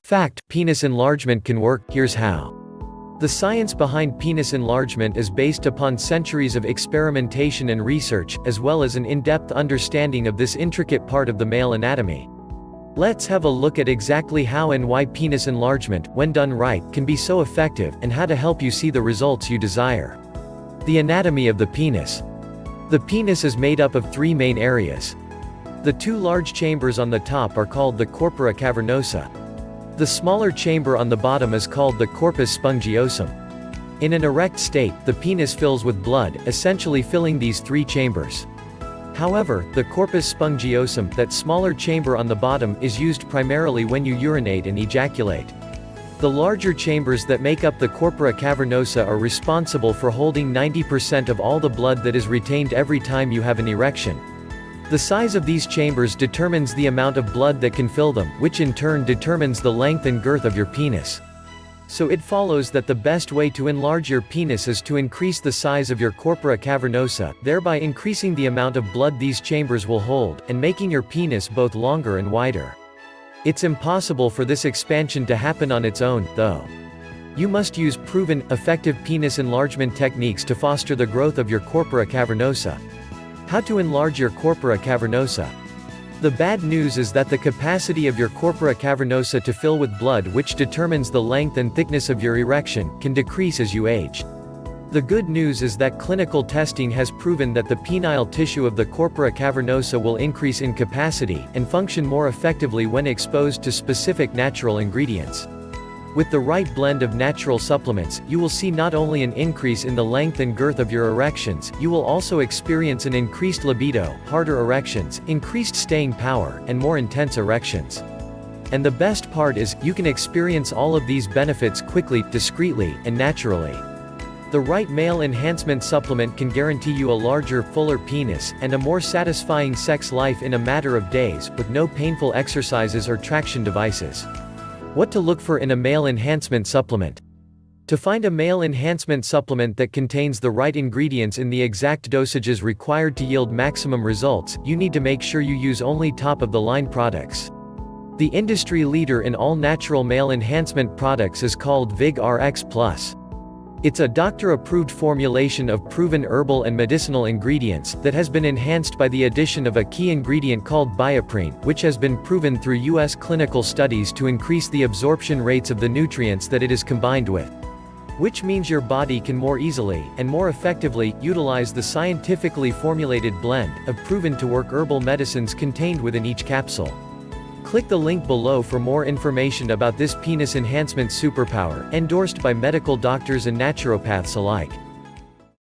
Fact: penis enlargement can work, here's how. The science behind penis enlargement is based upon centuries of experimentation and research, as well as an in-depth understanding of this intricate part of the male anatomy. Let's have a look at exactly how and why penis enlargement, when done right, can be so effective, and how to help you see the results you desire. The anatomy of the penis. The penis is made up of three main areas. The two large chambers on the top are called the Corpora Cavernosa. The smaller chamber on the bottom is called the Corpus Spongiosum. In an erect state, the penis fills with blood, essentially filling these three chambers. However, the Corpus Spongiosum, that smaller chamber on the bottom, is used primarily when you urinate and ejaculate. The larger chambers that make up the Corpora Cavernosa are responsible for holding 90% of all the blood that is retained every time you have an erection. The size of these chambers determines the amount of blood that can fill them, which in turn determines the length and girth of your penis. So it follows that the best way to enlarge your penis is to increase the size of your corpora cavernosa, thereby increasing the amount of blood these chambers will hold, and making your penis both longer and wider. It's impossible for this expansion to happen on its own, though. You must use proven, effective penis enlargement techniques to foster the growth of your corpora cavernosa. How to enlarge your corpora cavernosa. The bad news is that the capacity of your corpora cavernosa to fill with blood, which determines the length and thickness of your erection, can decrease as you age. The good news is that clinical testing has proven that the penile tissue of the corpora cavernosa will increase in capacity, and function more effectively when exposed to specific natural ingredients. With the right blend of natural supplements, you will see not only an increase in the length and girth of your erections, you will also experience an increased libido, harder erections, increased staying power, and more intense erections. And the best part is, you can experience all of these benefits quickly, discreetly, and naturally. The right male enhancement supplement can guarantee you a larger, fuller penis, and a more satisfying sex life in a matter of days, with no painful exercises or traction devices. What to look for in a male enhancement supplement. To find a male enhancement supplement that contains the right ingredients in the exact dosages required to yield maximum results, you need to make sure you use only top-of-the-line products. The industry leader in all natural male enhancement products is called VIG-RX+. It's a doctor-approved formulation of proven herbal and medicinal ingredients, that has been enhanced by the addition of a key ingredient called bioprine, which has been proven through U.S. clinical studies to increase the absorption rates of the nutrients that it is combined with. Which means your body can more easily, and more effectively, utilize the scientifically formulated blend of proven-to-work herbal medicines contained within each capsule. Click the link below for more information about this penis enhancement superpower, endorsed by medical doctors and naturopaths alike.